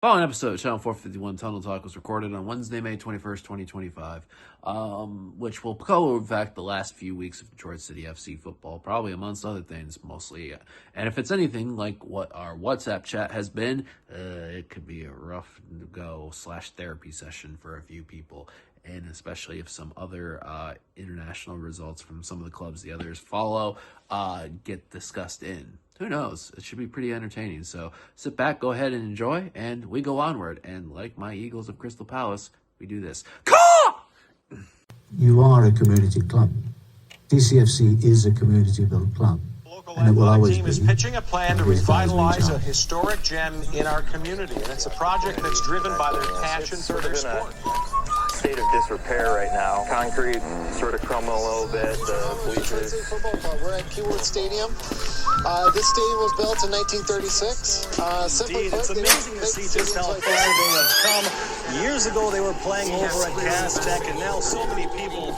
Following episode of Channel 451 Tunnel Talk was recorded on Wednesday, May 21st, 2025, which will cover, in fact, the last few weeks of Detroit City FC football, probably amongst other things, mostly. And if it's anything like what our WhatsApp chat has been, it could be a rough go/therapy session for a few people, and especially if some other international results from some of the clubs the others follow get discussed in. Who knows? It should be pretty entertaining. So sit back, go ahead and enjoy, and we go onward. And like my Eagles of Crystal Palace, we do this. Caw! You are a community club. DCFC is a community-built club. And it will always team is pitching a plan to revitalize a historic gem in our community, and it's a project that's driven by their passion for their sport. State of disrepair right now. Concrete sort of crumbling a little bit. The bleachers. Football club. We're at Keywood Stadium. This stadium was built in 1936. Indeed, it's amazing to see just how far they have come. Years ago, they were playing over at Castech, and now so many people.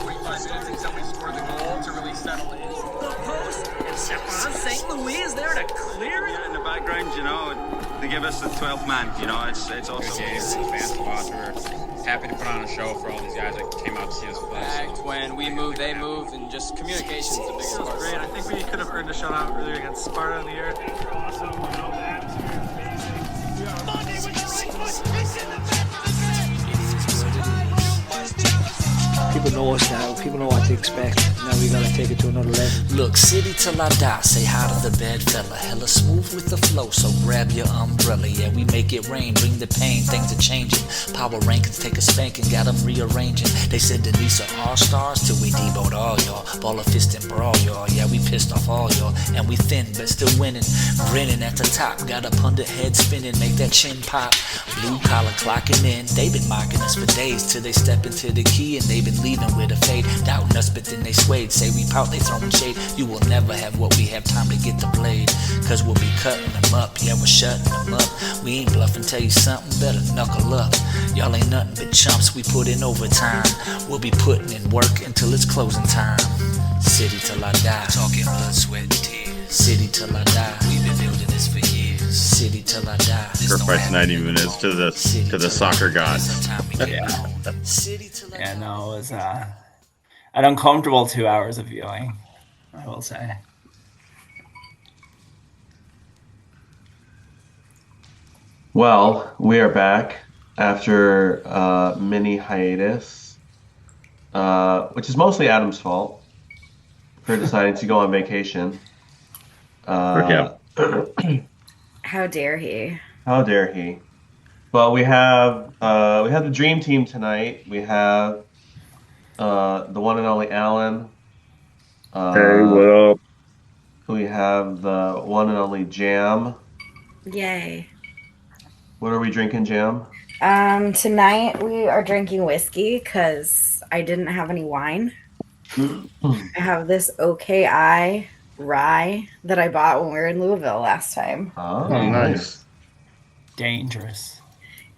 St. Louis is there to clear it. Yeah, in the background, you know, they give us the 12th man. You know, it's awesome. Fans to watch. We're happy to put on a show for all these guys that came out to see us play. When we moved, they moved, and just communication is the biggest part. Great. I think we could have earned a shutout earlier against Sparta in the year. Awesome. You know, the atmosphere is amazing. Monday with the right foot. It's in the back of the net. People know us now. People know what to expect. Now we gotta take it to another level. Look, city till I die. Say hi to the bad fella. Hella smooth with the flow, so grab your umbrella. Yeah, we make it rain, bring the pain. Things are changing. Power rankings take a spanking, got them rearranging. They said Denis are all stars till we deboed all y'all. Ball of fist and brawl y'all. Yeah, we pissed off all y'all, and we thin but still winning. Grinning at the top, got a pundit head spinning, make that chin pop. Blue collar clocking in. They been mocking us for days till they step into the key, and they been leaving with a fade. Doubting us, but then they swayed. Say we pout, they throwing shade. You will never have what we have, time to get the blade. Cause we'll be cutting them up, yeah, we're shutting them up. We ain't bluffing, tell you something, better knuckle up. Y'all ain't nothing but chumps, we put in overtime. We'll be putting in work until it's closing time. City till I die, talking blood, sweat, and tears. City till I die, we've been building this for years. City till I die. Sacrifice 90 minutes to the soccer gods. Yeah, no, it was an uncomfortable 2 hours of viewing, I will say. Well, we are back after a mini hiatus, which is mostly Adam's fault for deciding to go on vacation. How dare he? How dare he? Well, we have the dream team tonight. We have the one and only Alan. Hey, what up? We have the one and only Jam. Yay. What are we drinking, Jam? Tonight we are drinking whiskey because I didn't have any wine. I have this OKI rye that I bought when we were in Louisville last time. Oh, nice. Dangerous.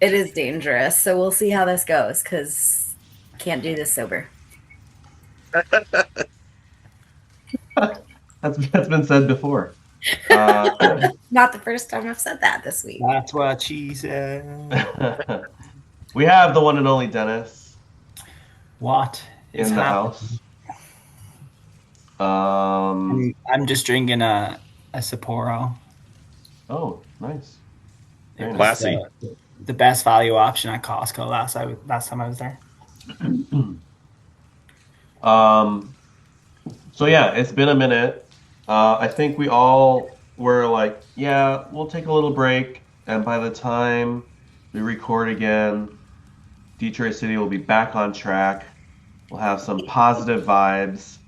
It is dangerous, so we'll see how this goes because I can't do this sober. That's been said before. Not the first time I've said that this week. That's what she said. We have the one and only Dennis. What is in the happening? House? I'm just drinking a Sapporo. Oh, nice. Very classy. The best value option at Costco last time I was there. So yeah, it's been a minute. I think we all were like, yeah, we'll take a little break, and by the time we record again, Detroit City will be back on track. We'll have some positive vibes.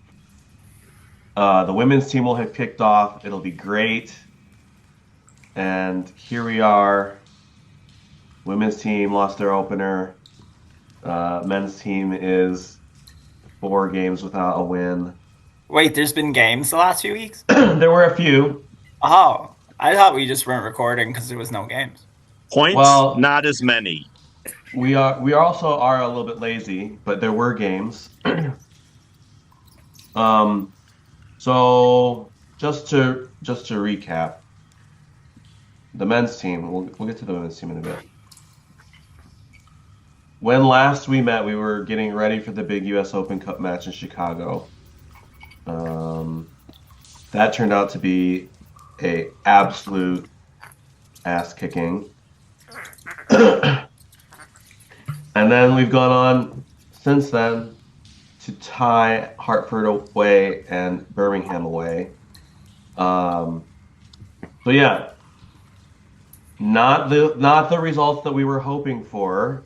The women's team will have kicked off. It'll be great. And here we are. Women's team lost their opener. Men's team is 4 games without a win. Wait, there's been games the last few weeks? There were a few. Oh, I thought we just weren't recording because there was no games. Points, well, not as many. We also are a little bit lazy, but there were games. So just to recap, the men's team. We'll get to the women's team in a bit. when last we met, we were getting ready for the big U.S. Open Cup match in Chicago. That turned out to be a absolute ass kicking. And then we've gone on since then to tie Hartford away and Birmingham away. So yeah, not the results that we were hoping for,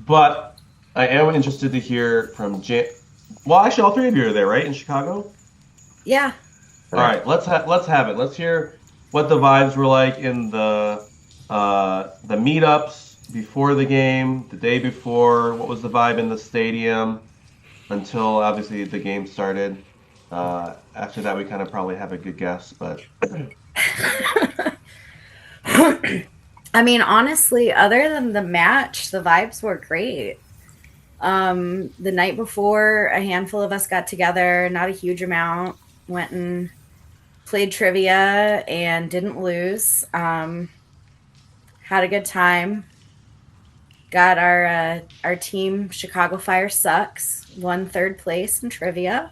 but I am interested to hear from Well, actually, all three of you are there, right, in Chicago? Yeah. All right, let's have it. Let's hear what the vibes were like in the meetups before the game, the day before. What was the vibe in the stadium until obviously the game started? After that, we kind of probably have a good guess, but. I mean, honestly, other than the match, the vibes were great. The night before, a handful of us got together, not a huge amount, went and played trivia and didn't lose. Had a good time. Got our team, Chicago Fire Sucks, won 3rd place in trivia.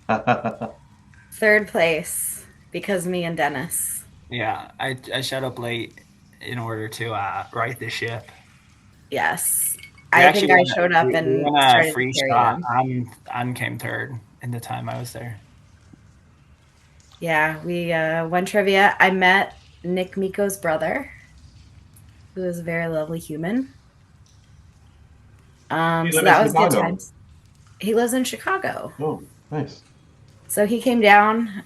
3rd place because me and Dennis. Yeah, I showed up late in order to right the ship. Yes. I think I showed up and started free to carry shot. them. Ann came 3rd in the time I was there. Yeah, we won trivia. I met Nick Miko's brother, who is a very lovely human. So that was good times. He lives in Chicago. Oh, nice. So he came down.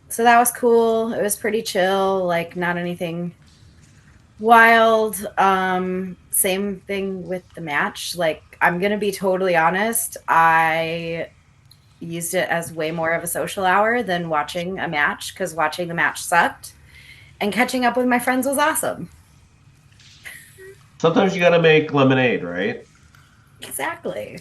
So that was cool. It was pretty chill, like not anything wild. Same thing with the match. Like, I'm gonna be totally honest, I used it as way more of a social hour than watching a match, because watching the match sucked and catching up with my friends was awesome. Sometimes you gotta make lemonade, right? Exactly.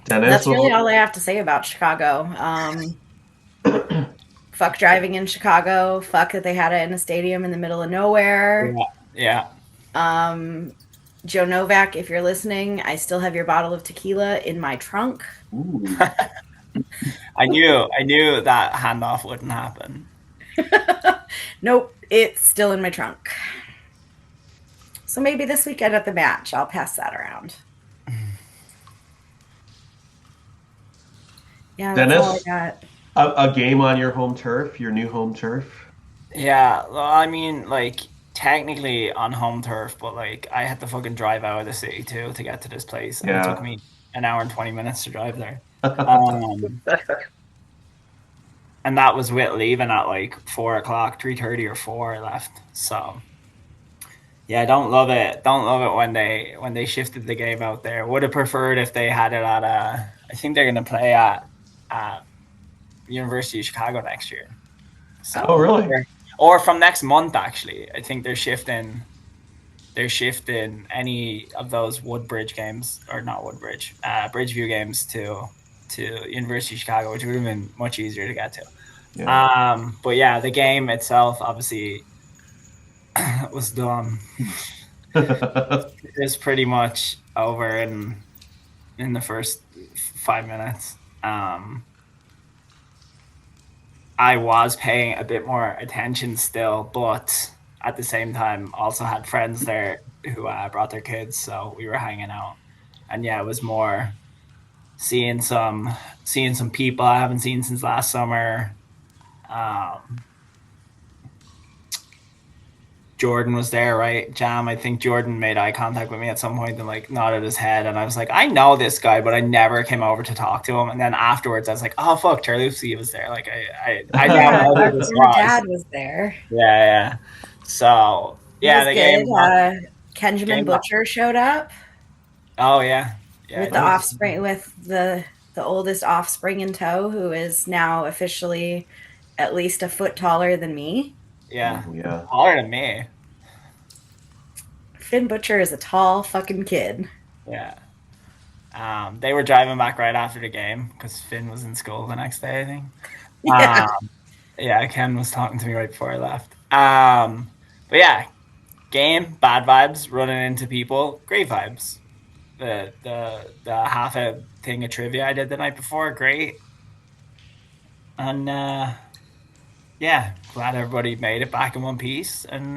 Dennis, that's really all I have to say about Chicago. Fuck driving in Chicago. Fuck that they had it in a stadium in the middle of nowhere. Yeah. Joe Novak, if you're listening, I still have your bottle of tequila in my trunk. I knew that handoff wouldn't happen. Nope, it's still in my trunk. So maybe this weekend at the match, I'll pass that around. Yeah, that's Dennis, all I got. A game on your home turf, your new home turf? Yeah, well, I mean, like, technically on home turf, but, like, I had to fucking drive out of the city, too, to get to this place. And it took me an hour and 20 minutes to drive there. And that was with leaving at, like, 4 o'clock, 3:30 or 4 I left. So, yeah, I don't love it. Don't love it when they shifted the game out there. Would have preferred if they had it at I think they're going to play at University of Chicago next year. So, oh, really? Or from next month, actually. I think they're shifting any of those Woodbridge games, or not Woodbridge, Bridgeview games to University of Chicago, which would have been much easier to get to. Yeah. But yeah, the game itself obviously was dumb. It was pretty much over in the first 5 minutes. I was paying a bit more attention still, but at the same time also had friends there who brought their kids, so we were hanging out. And yeah, it was more seeing some people I haven't seen since last summer. Jordan was there, right? Jam, I think Jordan made eye contact with me at some point and like nodded his head, and I was like, I know this guy, but I never came over to talk to him. And then afterwards I was like, oh fuck, Terlusi was there. Like I now know who this was. Dad was there. Yeah. So yeah, the game. Kenjamin Butcher showed up. Oh yeah. With the offspring, with the oldest offspring in tow, who is now officially at least a foot taller than me. Yeah. Taller than me. Finn Butcher is a tall fucking kid. Yeah. They were driving back right after the game because Finn was in school the next day, I think. Yeah, Ken was talking to me right before I left. But yeah, game, bad vibes, running into people, great vibes. The half a thing of trivia I did the night before, great. And yeah, glad everybody made it back in one piece. And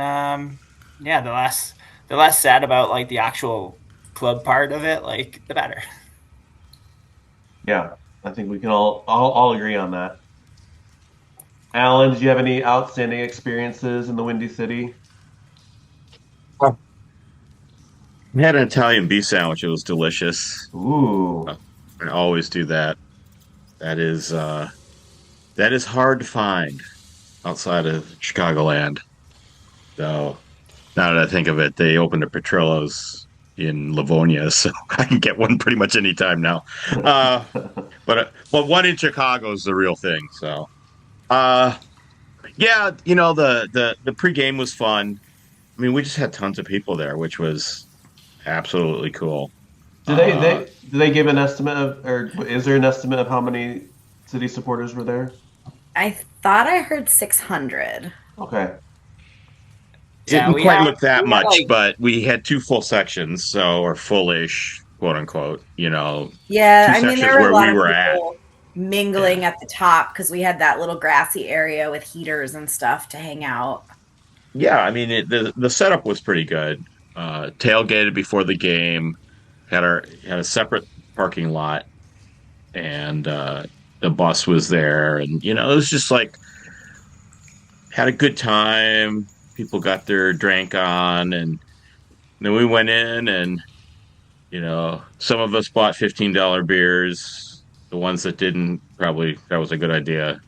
yeah, the less said about like the actual club part of it, like the better. Yeah, I think we can all agree on that. Alan, did you have any outstanding experiences in the Windy City? I had an Italian beef sandwich. It was delicious. Ooh. I always do that. That is hard to find outside of Chicagoland. So now that I think of it, they opened a Petrillo's in Livonia, so I can get one pretty much any time now. But one in Chicago is the real thing. So, yeah, the pregame was fun. I mean, we just had tons of people there, which was absolutely cool. Did they give an estimate of, or is there an estimate of how many City supporters were there? I thought I heard 600. Okay. Didn't quite look that much, but we had 2 full sections, or fullish, quote unquote. Yeah, 2 I mean, sections there were where a lot we of were at. people mingling at the top because we had that little grassy area with heaters and stuff to hang out. Yeah, I mean, the setup was pretty good. Tailgated before the game, had a separate parking lot, and the bus was there, and it was just like had a good time. People got their drink on, and then we went in, and some of us bought $15 beers. The ones that didn't, probably that was a good idea.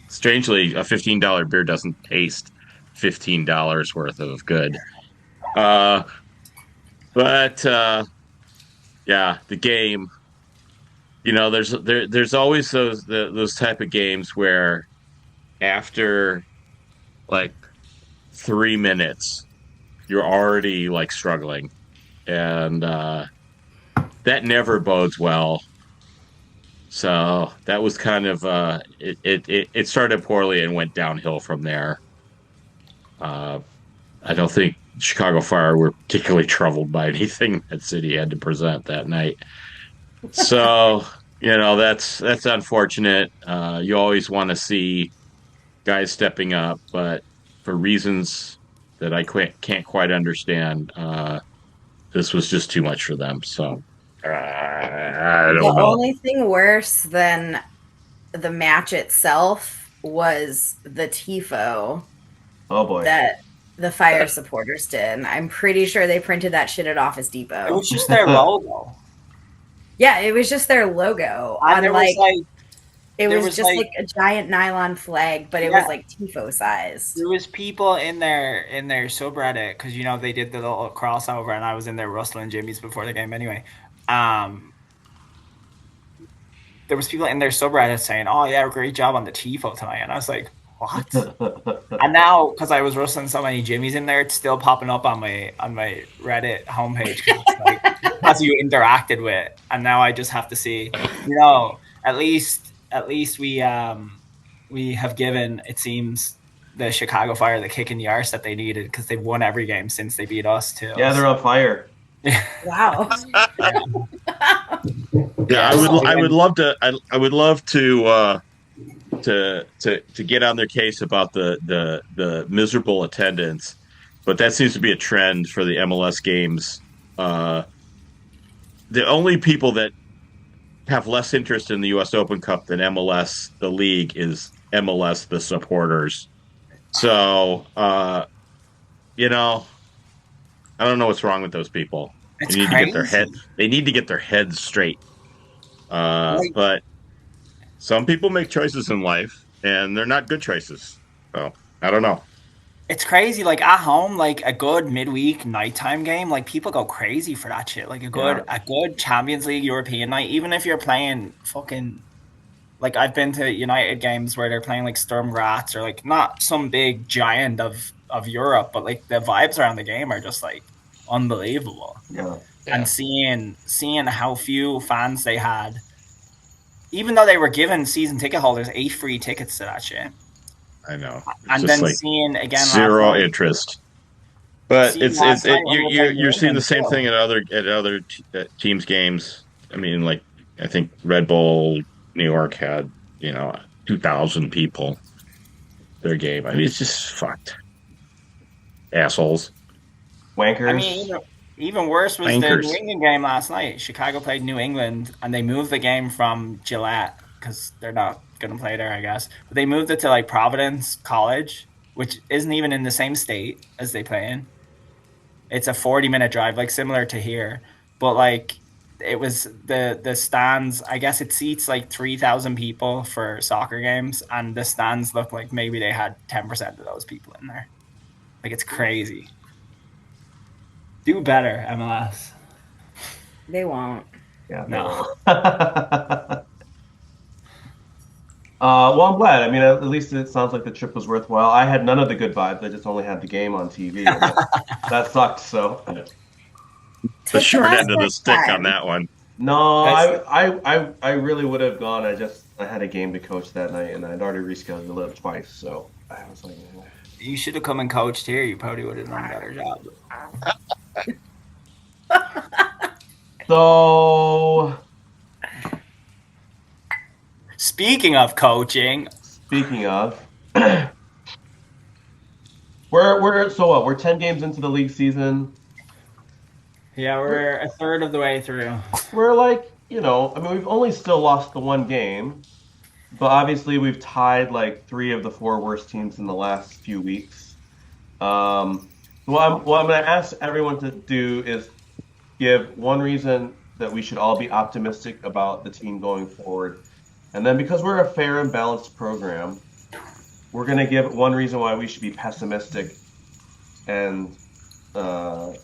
Strangely, a $15 beer doesn't taste $15 worth of good. But yeah, the game. There's always those type of games where after like 3 minutes you're already like struggling, and that never bodes well. So that was kind of it started poorly and went downhill from there. I don't think Chicago Fire were particularly troubled by anything that City had to present that night. So, that's unfortunate. You always want to see guys stepping up, but for reasons that I can't quite understand, this was just too much for them. So, I don't know. The only thing worse than the match itself was the tifo. Oh boy. That the Fire supporters did. I'm pretty sure they printed that shit at Office Depot. It was just their logo. Yeah, it was just their logo. And it was just like a giant nylon flag, but it was like tifo size. There was people in their subreddit, because they did the little crossover, and I was in there rustling jimmies before the game anyway. There was people in their subreddit saying, "Oh yeah, great job on the tifo tonight," and I was like, "What?" And now, because I was rustling so many jimmies in there, it's still popping up on my Reddit homepage as you interacted with. And now I just have to see, at least we have given, it seems, the Chicago Fire the kick in the arse that they needed, because they've won every game since they beat us too. Yeah, they're on fire. Wow. Yeah, I would love to get on their case about the miserable attendance, but that seems to be a trend for the MLS games. The only people that have less interest in the U.S. Open Cup than MLS, the league, is MLS, the supporters. So, I don't know what's wrong with those people. They need to get their heads straight. But some people make choices in life, and they're not good choices. So I don't know. It's crazy. Like at home, like a good midweek nighttime game, like people go crazy for that shit. Like a good Champions League European night, even if you're playing fucking, like I've been to United games where they're playing like Sturm Graz, or like not some big giant of Europe, but like the vibes around the game are just like unbelievable. Yeah. And seeing how few fans they had, even though they were given season ticket holders 8 free tickets to that shit. I know. It's And just then like seeing again zero last night, interest. But seeing last night when we were playing New you're seeing the England, same too. thing at other teams' games. I mean, like I think Red Bull New York had 2,000 people their game. I mean, it's just fucked. Assholes. Wankers. I mean, even worse was the New England game last night. Chicago played New England, and they moved the game from Gillette because they're not going to play there, I guess. But they moved it to like Providence College, which isn't even in the same state as they play in. It's a 40-minute drive, like similar to here, but like it was the stands. I guess it seats like 3,000 people for soccer games, and the stands look like maybe they had 10% of those people in there. Like it's crazy. Do better, MLS. They won't. Yeah. No. Well, I'm glad. I mean, at least it sounds like the trip was worthwhile. I had none of the good vibes. I just only had the game on TV. That sucked. So the short end of the stick on that one. No, I really would have gone. I had a game to coach that night, and I'd already rescheduled it twice. So I was like, you should have come and coached here. You probably would have done a better job. So, speaking of coaching, we're 10 games into the league season. Yeah, we're a third of the way through. We're like, I mean, we've only still lost the one game, but obviously we've tied like 3 of the 4 worst teams in the last few weeks. What I'm going to ask everyone to do is give one reason that we should all be optimistic about the team going forward. And then because we're a fair and balanced program, we're going to give one reason why we should be pessimistic. And fair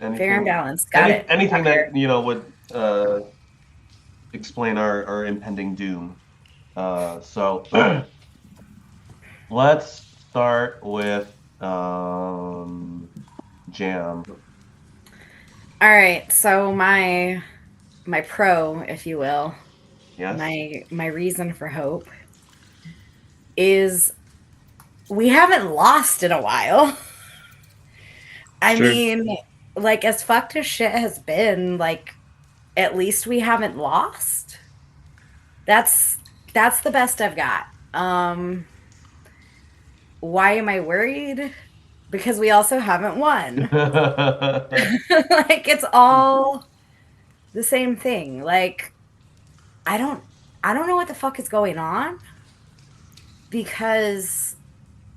and balanced. Got it. Anything that, would explain our impending doom. So let's start with Jam. All right, so my pro, if you will, yes. my reason for hope is we haven't lost in a while. I mean, like as fucked as shit has been, like at least we haven't lost. That's the best I've got. Why am I worried? Because we also haven't won. Like it's all the same thing. Like I don't know what the fuck is going on. Because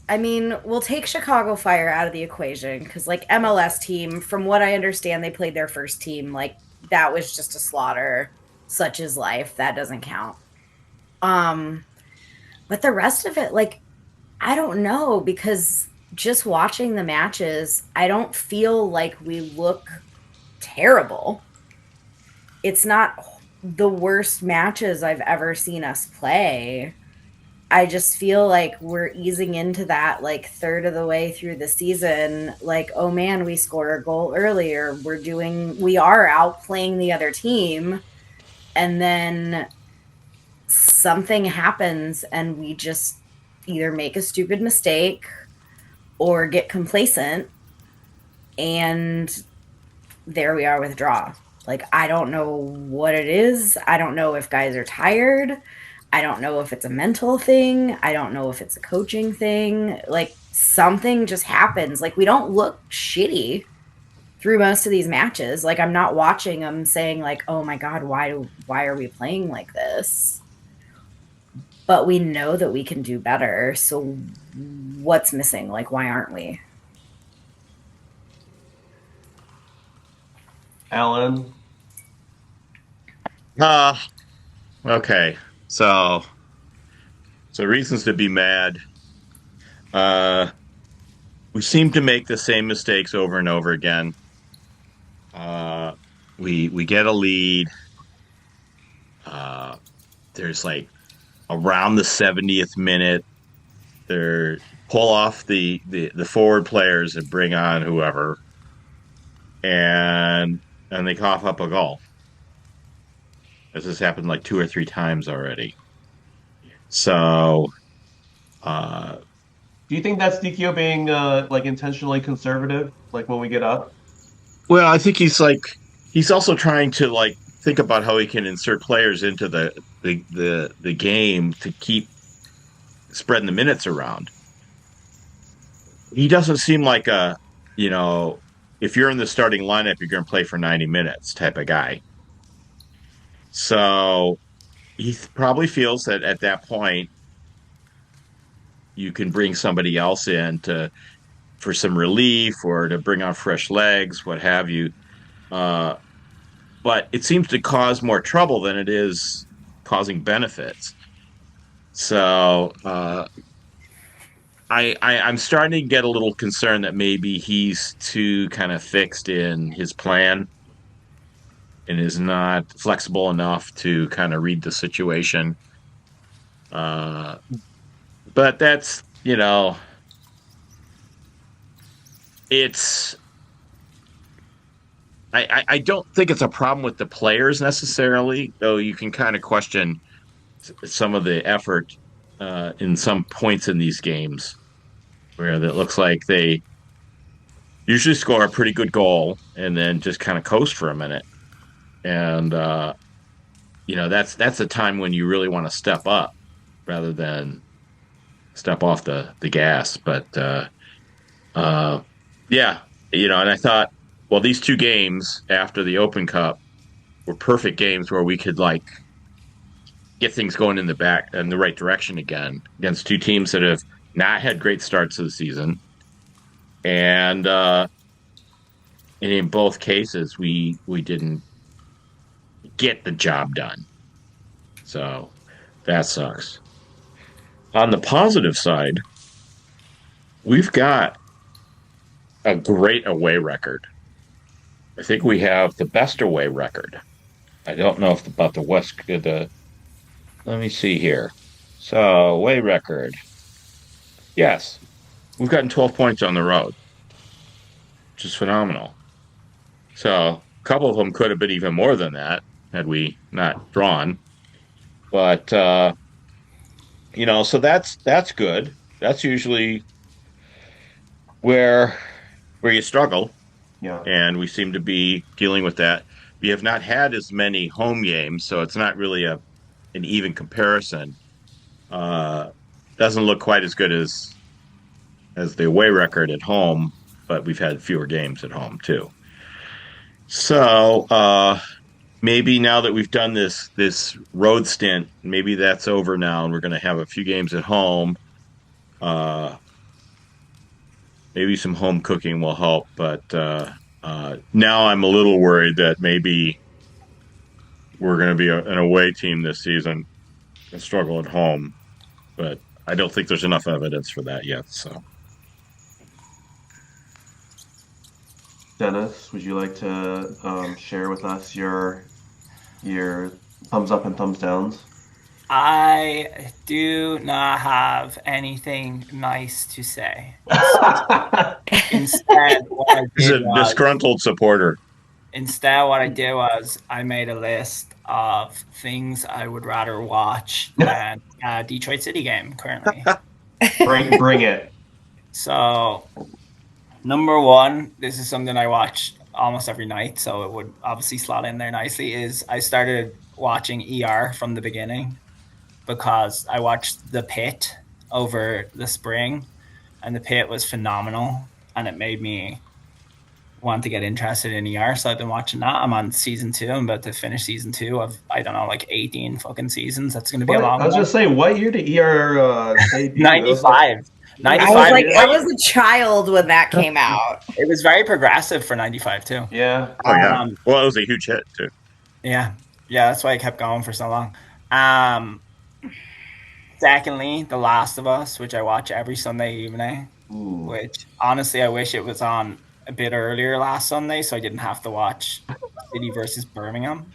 I mean, we'll take Chicago Fire out of the equation because like MLS team, from what I understand, they played their first team. Like that was just a slaughter. Such is life. That doesn't count. But the rest of it, like, I don't know, because just watching the matches, I don't feel like we look terrible. It's not the worst matches I've ever seen us play. I just feel like we're easing into that, like, third of the way through the season. Like, oh man, we scored a goal earlier. We are outplaying the other team. And then something happens and we just either make a stupid mistake or get complacent, and there we are with draw. Like, I don't know what it is. I don't know if guys are tired. I don't know if it's a mental thing. I don't know if it's a coaching thing. Like, something just happens. Like, we don't look shitty through most of these matches. Like, I'm not watching them saying like, oh my God, why are we playing like this? But we know that we can do better. So what's missing? Like, why aren't we? Alan? Okay. So reasons to be mad. We seem to make the same mistakes over and over again. We get a lead. There's like around the 70th minute, they pull off the forward players and bring on whoever, and they cough up a goal. This has happened like 2 or 3 times already. So, do you think that's DKO being like intentionally conservative, like when we get up? well, I think he's also trying to like think about how he can insert players into the game to keep spreading the minutes around. He doesn't seem like if you're in the starting lineup, you're going to play for 90 minutes type of guy. So he probably feels that at that point, you can bring somebody else in for some relief or to bring on fresh legs, what have you. But it seems to cause more trouble than it is causing benefits. So I'm starting to get a little concerned that maybe he's too kind of fixed in his plan and is not flexible enough to kind of read the situation. But that's, it's I don't think it's a problem with the players necessarily, though you can kind of question some of the effort in some points in these games where it looks like they usually score a pretty good goal and then just kind of coast for a minute. And, that's a time when you really want to step up rather than step off the gas. But, yeah, and I thought, well, these two games after the Open Cup were perfect games where we could like get things going in the right direction again against two teams that have not had great starts to the season. And in both cases, we didn't get the job done. So that sucks. On the positive side, we've got a great away record. I think we have the best away record. I don't know about the West. Let me see here. So away record. Yes, we've gotten 12 points on the road, which is phenomenal. So a couple of them could have been even more than that had we not drawn. But so that's good. That's usually where you struggle. Yeah. And we seem to be dealing with that. We have not had as many home games, so it's not really an even comparison. Doesn't look quite as good as the away record at home, but we've had fewer games at home too. So maybe now that we've done this road stint, maybe that's over now, and we're going to have a few games at home. Maybe some home cooking will help, but now I'm a little worried that maybe we're going to be an away team this season and struggle at home. But I don't think there's enough evidence for that yet. So, Dennis, would you like to share with us your thumbs up and thumbs downs? I do not have anything nice to say. Instead, what I he's did a disgruntled supporter. Instead, what I did was I made a list of things I would rather watch than a Detroit City game currently. Bring it. So, number one, this is something I watch almost every night, so it would obviously slot in there nicely, is I started watching ER from the beginning because I watched The Pit over the spring, and The Pit was phenomenal, and it made me want to get interested in ER, so I've been watching that. I'm on season 2. I'm about to finish season 2 of, I don't know, like 18 fucking seasons. That's going to be a long one. I was just saying, what year did ER debut? 95. 95. I was a child when that came out. It was very progressive for 95 too. Yeah. Oh, yeah. Well, it was a huge hit too. Yeah. That's why I kept going for so long. Secondly, The Last of Us, which I watch every Sunday evening. Ooh. Which honestly I wish it was on a bit earlier last Sunday so I didn't have to watch City versus Birmingham.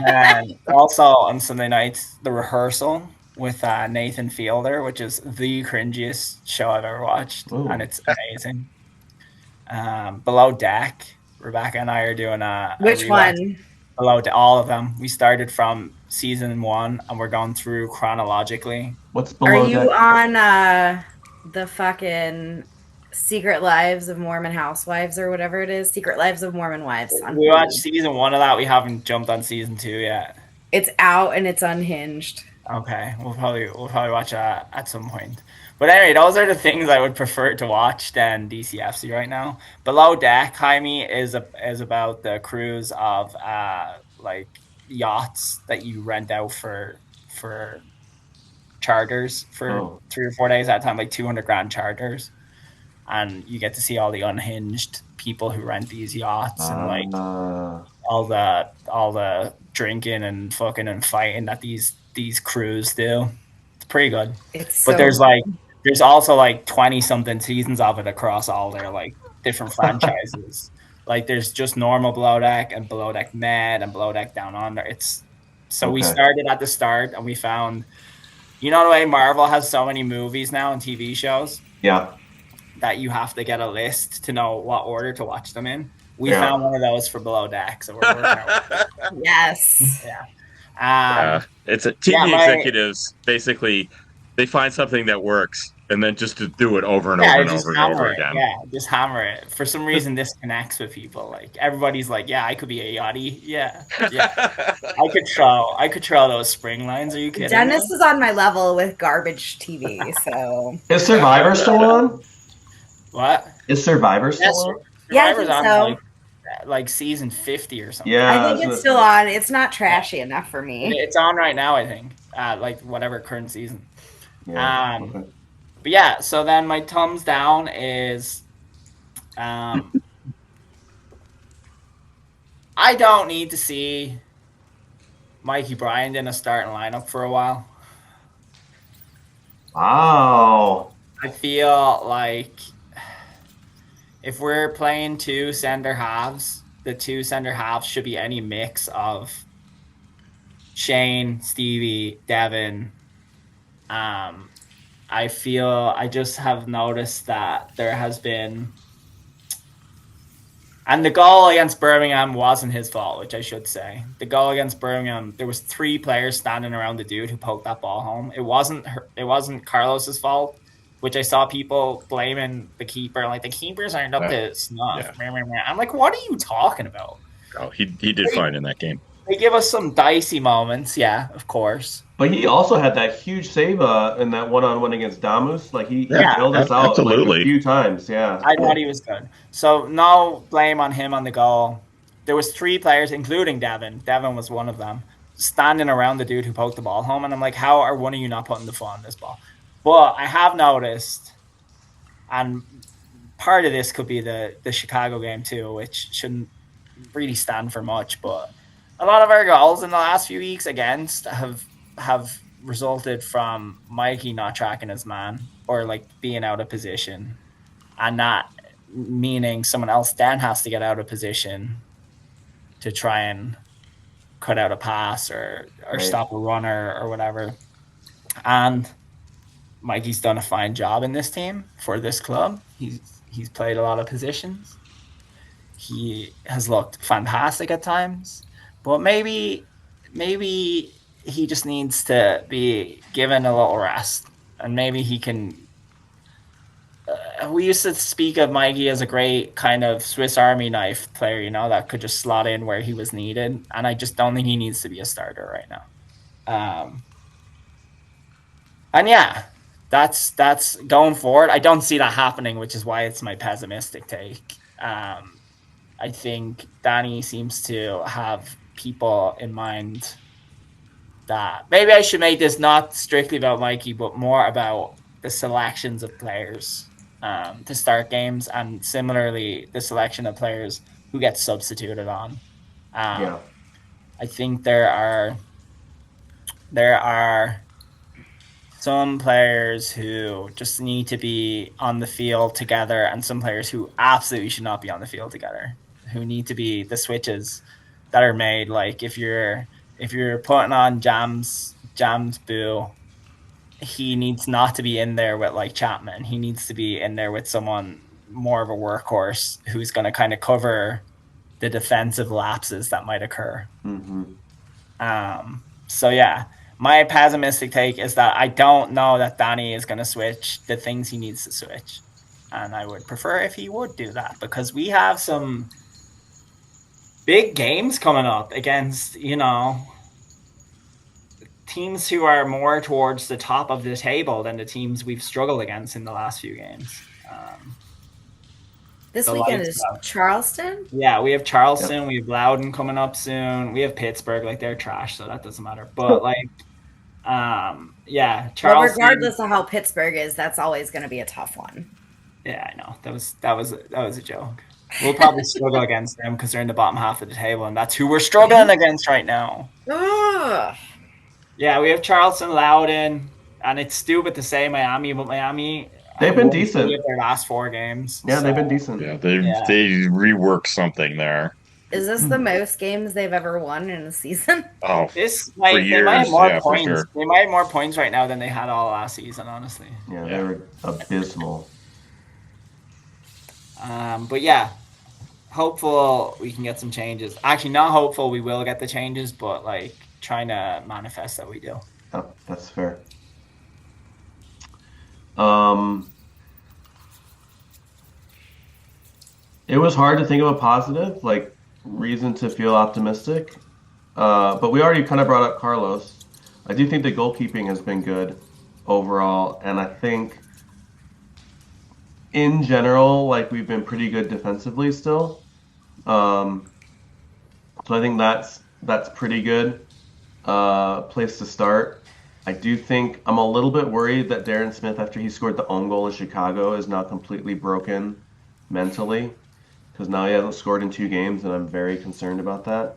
And also on Sunday nights, The Rehearsal with Nathan Fielder, which is the cringiest show I've ever watched. Ooh. And it's amazing. Below Deck, Rebecca and I are doing Which one? Below Deck, all of them. We started from season 1 and we're going through chronologically. What's Are below you deck? on the fucking Secret Lives of Mormon Housewives or whatever it is? Secret Lives of Mormon Wives. We watched season 1 of that. We haven't jumped on season 2 yet. It's out and it's unhinged. Okay, we'll probably watch that at some point. But anyway, those are the things I would prefer to watch than DCFC right now. Below Deck, Jaime, is about the cruise of like yachts that you rent out for charters for 3 or 4 days at a time, like $200,000 charters, and you get to see all the unhinged people who rent these yachts and like all the drinking and fucking and fighting that these crews do. It's pretty good. But there's also like 20 something seasons of it across all their like different franchises. Like there's just normal Below Deck and Below Deck Med and Below Deck Down Under. We started at the start and we found, you know, the way Marvel has so many movies now and TV shows. Yeah. That you have to get a list to know what order to watch them in. We found one of those for Below Deck, so we're working out. Yes. Yeah. It's a TV executives basically they find something that works and then just to do it over and over and over and over again. Yeah, just hammer it. For some reason, this connects with people. Like everybody's like, "Yeah, I could be a yachty." Yeah. I could throw those spring lines. Are you kidding? Dennis is on my level with garbage TV. So is Survivor still on? What is Survivor still on? Yeah, I think so. Like season 50 or something. Yeah, I think it's still on. It's not trashy enough for me. It's on right now, I think. Like whatever current season. Yeah, But yeah, so then my thumbs down is I don't need to see Mikey Bryant in a starting lineup for a while. Wow. I feel like if we're playing two center halves, the two center halves should be any mix of Shane, Stevie, Devin. I just have noticed that there has been, and the goal against Birmingham wasn't his fault, which I should say. The goal against Birmingham, there was 3 players standing around the dude who poked that ball home. It wasn't Carlos's fault, which I saw people blaming the keeper. Like, the keepers aren't up to snuff. Yeah. I'm like, what are you talking about? Oh, he did fine in that game. They give us some dicey moments, yeah, of course. But he also had that huge save in that one-on-one against Damus. Like, he bailed us out like, a few times, yeah. I thought he was good. So, no blame on him on the goal. There was 3 players, including Devin. Devin was one of them, standing around the dude who poked the ball home. And I'm like, how are one of you not putting the foot on this ball? But I have noticed, and part of this could be the Chicago game too, which shouldn't really stand for much, but a lot of our goals in the last few weeks against have resulted from Mikey not tracking his man or like being out of position, and not meaning someone else then has to get out of position to try and cut out a pass or stop a runner or whatever. And Mikey's done a fine job in this team for this club. He's played a lot of positions. He has looked fantastic at times. But maybe he just needs to be given a little rest, and maybe he can. We used to speak of Mikey as a great kind of Swiss Army knife player, you know, that could just slot in where he was needed, and I just don't think he needs to be a starter right now. And yeah, that's going forward. I don't see that happening, which is why it's my pessimistic take. I think Danny seems to have people in mind that maybe I should make this not strictly about Mikey, but more about the selections of players to start games, and similarly the selection of players who get substituted on. I think there are some players who just need to be on the field together, and some players who absolutely should not be on the field together, who need to be the switches that are made. Like if you're putting on Jams Boo, he needs not to be in there with like Chapman. He needs to be in there with someone more of a workhorse who's going to kind of cover the defensive lapses that might occur. Mm-hmm. So yeah, my pessimistic take is that I don't know that Danny is going to switch the things he needs to switch, and I would prefer if he would do that because we have some big games coming up against teams who are more towards the top of the table than the teams we've struggled against in the last few games. This weekend is Charleston? Yeah, we have Charleston. Yep. We have Loudoun coming up soon. We have Pittsburgh. Like, they're trash, so that doesn't matter. But, like, yeah, Charleston. Well, regardless of how Pittsburgh is, that's always going to be a tough one. Yeah, I know. That was a joke. We'll probably struggle against them because they're in the bottom half of the table, and that's who we're struggling against right now. Ugh. Yeah, we have Charleston, Loudoun, and it's stupid to say Miami, but Miami... They've been decent. Their last 4 games. Yeah, so. They've been decent. Yeah, they reworked something there. Is this the most games they've ever won in a season? Oh, this like for years, they might have more points. Sure. They might have more points right now than they had all last season. Honestly. Yeah, they were abysmal. But yeah, hopeful we can get some changes. Actually, not hopeful we will get the changes, but like trying to manifest that we do. Oh, that's fair. It was hard to think of a positive, like reason to feel optimistic. But we already kind of brought up Carlos. I do think the goalkeeping has been good overall, and I think in general, like we've been pretty good defensively still. So I think that's pretty good place to start. I do think I'm a little bit worried that Darren Smith, after he scored the own goal in Chicago, is now completely broken mentally, because now he hasn't scored in 2 games, and I'm very concerned about that.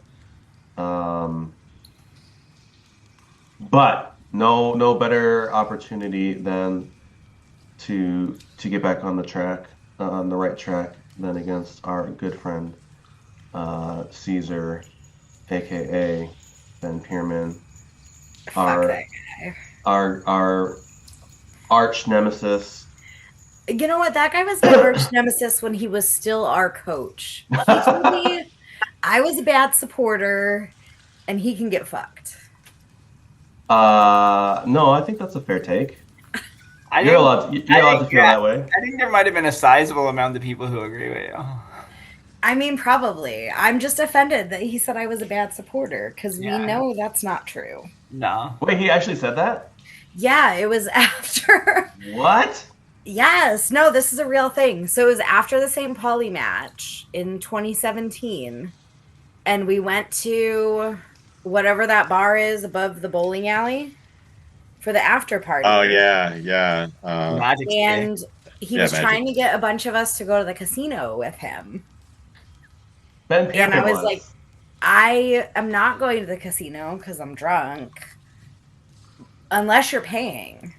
But no better opportunity than to get back on the track, on the right track, than against our good friend Caesar, aka Ben Pirmann, our arch nemesis. You know what? That guy was my arch nemesis when he was still our coach. He told me I was a bad supporter, and he can get fucked. No, I think that's a fair take. You're allowed to feel that way. I think there might have been a sizable amount of people who agree with you. I mean, probably. I'm just offended that he said I was a bad supporter, because we know that's not true. No. Wait, he actually said that? Yeah, it was after. What? Yes. No, this is a real thing. So it was after the St. Pauli match in 2017, and we went to whatever that bar is above the bowling alley for the after party. Oh, yeah. And he was trying to get a bunch of us to go to the casino with him. Ben Pirmann and I was like, I am not going to the casino because I'm drunk unless you're paying.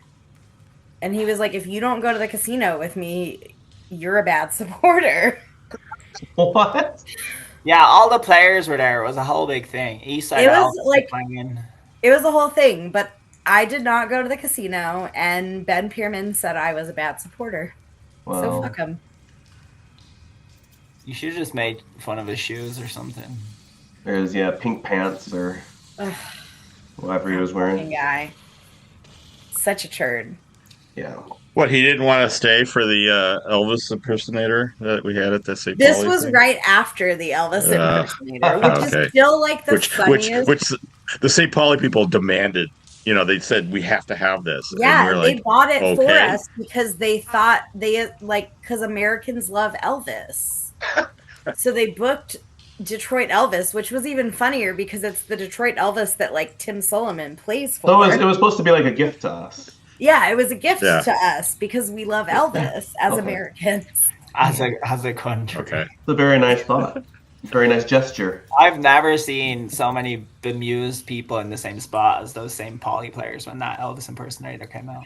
And he was like, if you don't go to the casino with me, you're a bad supporter. What? Yeah, all the players were there. It was a whole big thing. Eastside was like it was a whole thing, but I did not go to the casino, and Ben Pirmann said I was a bad supporter. Well, so fuck him. You should have just made fun of his shoes or something. There's pink pants or whatever he was wearing. Guy, such a turd. Yeah. What, he didn't want to stay for the Elvis impersonator that we had at the St. This Pauli was thing? right after the Elvis impersonator, which is still like the funniest. Which the St. Pauli people demanded. They said we have to have this. Yeah, and they bought it for us because they thought because Americans love Elvis. So they booked Detroit Elvis, which was even funnier because it's the Detroit Elvis that like Tim Solomon plays for. So it was supposed to be like a gift to us. Yeah, it was a gift to us because we love Elvis as Americans. As a country. Okay. It's a very nice thought. Very nice gesture. I've never seen so many bemused people in the same spot as those same Pauli players when that Elvis impersonator came out.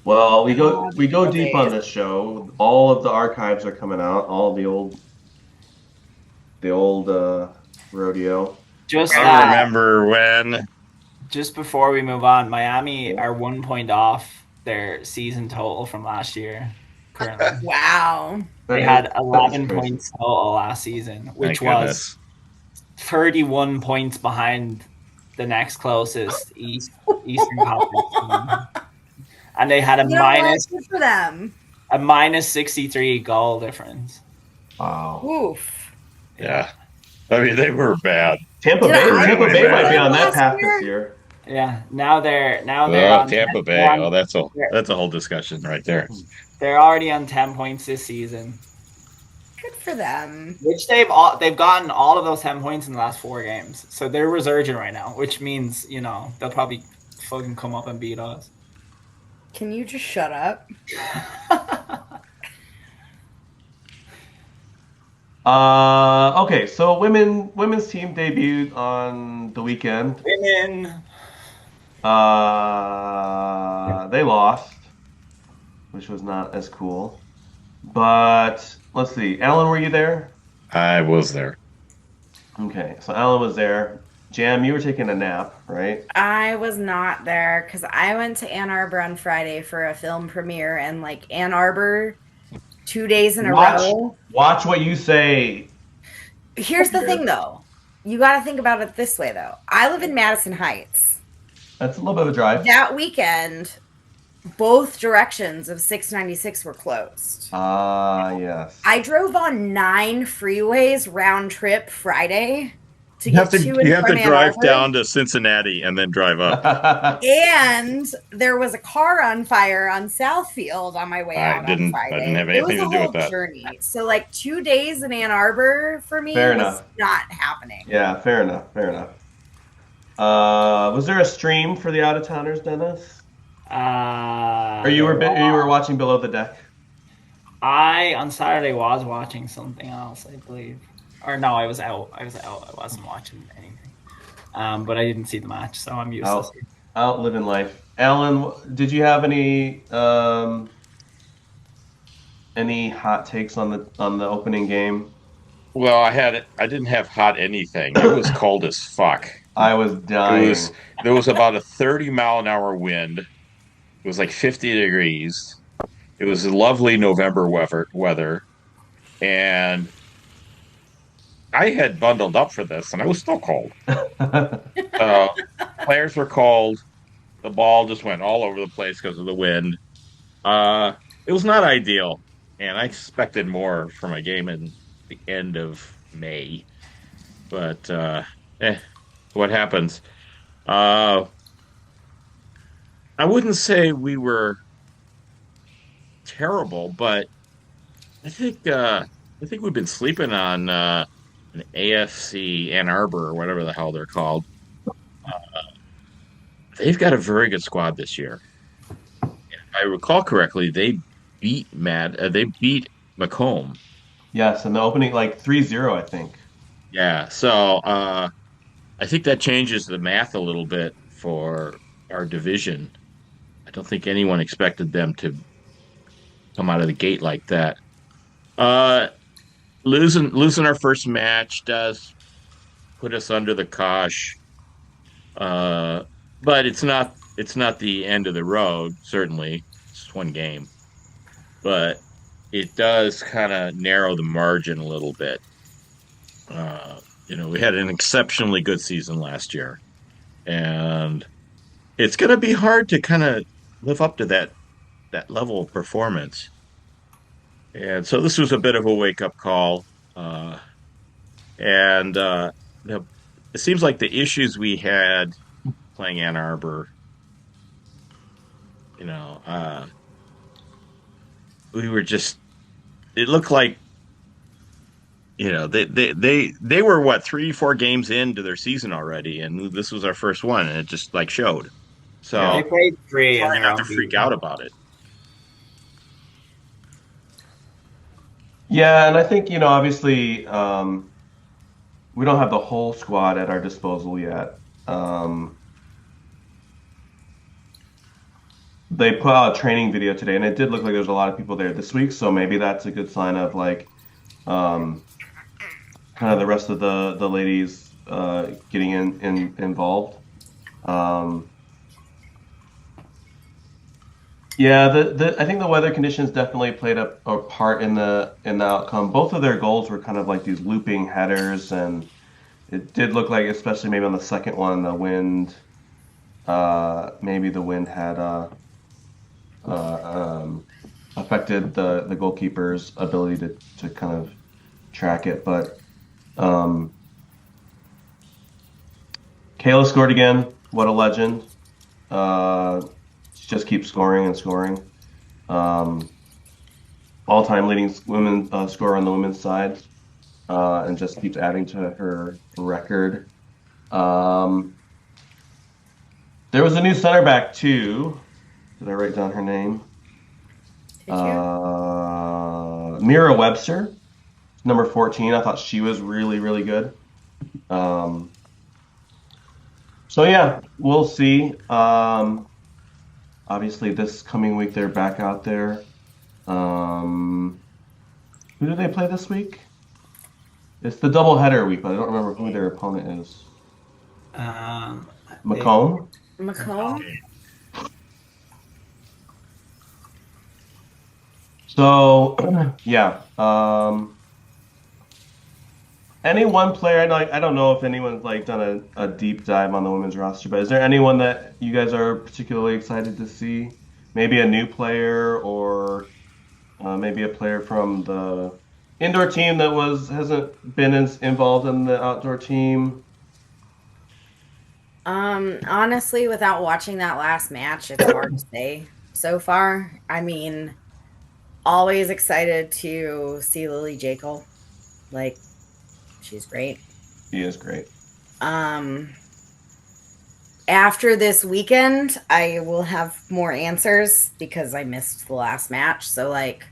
Well, we go deep on this show. All of the archives are coming out. All the old rodeo. I remember when. Just before we move on, Miami are 1 point off their season total from last year. Currently. Wow. They had 11 points total last season, which was 31 points behind the next closest Eastern Conference team. And they had a Good for them. a minus 63 goal difference. Wow. Oof. Yeah. I mean, they were bad. Tampa Bay might be on that path this year. Yeah. Now they're Oh, on Tampa Bay. Oh, that's a whole discussion right there. They're already on 10 points this season. Good for them. Which they've gotten all of those 10 points in the last 4 games. So they're resurging right now, which means, they'll probably fucking come up and beat us. Can you just shut up? Okay, so women's team debuted on the weekend. Women. They lost, which was not as cool. But let's see. Alan, were you there? I was there. Okay, so Alan was there. Jam, you were taking a nap, right? I was not there because I went to Ann Arbor on Friday for a film premiere, and Ann Arbor, 2 days in a row. Watch what you say. Here's the thing, though. You got to think about it this way, though. I live in Madison Heights. That's a little bit of a drive. That weekend, both directions of 696 were closed. Yes. I drove on 9 freeways round trip Friday to You have get to to and from Ann drive Arbor. down to Cincinnati and then drive up. And there was a car on fire on Southfield on my way out on Friday. I didn't have anything to do with that. Journey. So 2 days in Ann Arbor for me was not happening. Yeah, fair enough. Was there a stream for the out-of-towners, Dennis? Or you were watching Below the Deck? I on Saturday was watching something else, I believe. Or no, I was out. I wasn't watching anything. But I didn't see the match, so I'm useless. Out living life. Alan, did you have any hot takes on the opening game? Well, I didn't have hot anything. It was cold as fuck. I was dying. There was about a 30-mile-an-hour wind. It was 50 degrees. It was lovely November weather, and I had bundled up for this, and I was still cold. Players were cold. The ball just went all over the place because of the wind. It was not ideal, and I expected more from a game in the end of May. But what happens? I wouldn't say we were terrible, but I think we've been sleeping on an AFC Ann Arbor or whatever the hell they're called. They've got a very good squad this year. If I recall correctly, they beat Macomb. Yes, in the opening 3-0, I think. Yeah, so I think that changes the math a little bit for our division. I don't think anyone expected them to come out of the gate like that. Losing our first match does put us under the cosh, but it's not the end of the road. Certainly, it's one game, but it does kind of narrow the margin a little bit. We had an exceptionally good season last year, and it's going to be hard to kind of live up to that level of performance. And so this was a bit of a wake-up call. It seems like the issues we had playing Ann Arbor, we were just, it looked like, they were 3-4 games into their season already, and this was our first one, and it just showed. So they played 3 try and not to freak out about it. Yeah, and I think obviously we don't have the whole squad at our disposal yet. They put out a training video today, and it did look like there's a lot of people there this week. So maybe that's a good sign of kind of the rest of the ladies getting involved. Yeah, I think the weather conditions definitely played a part in the outcome. Both of their goals were kind of these looping headers, and it did look like, especially maybe on the second one, the wind. Maybe the wind had affected the goalkeeper's ability to kind of track it, but Kayla scored again. What a legend! She just keeps scoring and scoring. All-time leading women scorer on the women's side, and just keeps adding to her record. There was a new center back too. Did I write down her name? Mira Webster, number 14. I thought she was really, really good. So yeah, we'll see. Obviously, this coming week they're back out there. Who do they play this week? It's the doubleheader week, but I don't remember who their opponent is. Macomb? Macomb? So, yeah. Any one player, I don't know if anyone's like done a deep dive on the women's roster, but is there anyone that you guys are particularly excited to see? Maybe a new player, or maybe a player from the indoor team that hasn't been as involved in the outdoor team? Honestly, without watching that last match, it's hard to say so far. I mean, always excited to see Lily Jekyll. Like, she's great. She is great. After this weekend, I will have more answers because I missed the last match. So, like,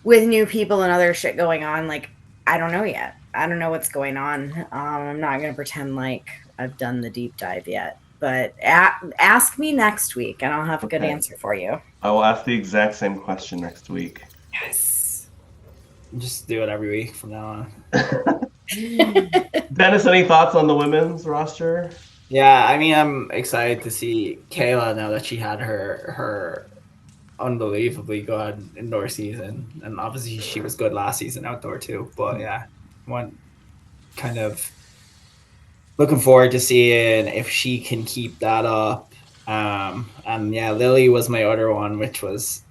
with new people and other shit going on, like, I don't know yet. I don't know what's going on. I'm not going to pretend like I've done the deep dive yet. But ask me next week, and I'll have a good answer for you. I will ask the exact same question next week. Yes. Just do it every week from now on. Dennis, any thoughts on the women's roster? Yeah, I mean, I'm excited to see Kayla now that she had her unbelievably good indoor season, and obviously she was good last season outdoor too. But yeah, one kind of looking forward to seeing if she can keep that up. And yeah, Lily was my other one, which was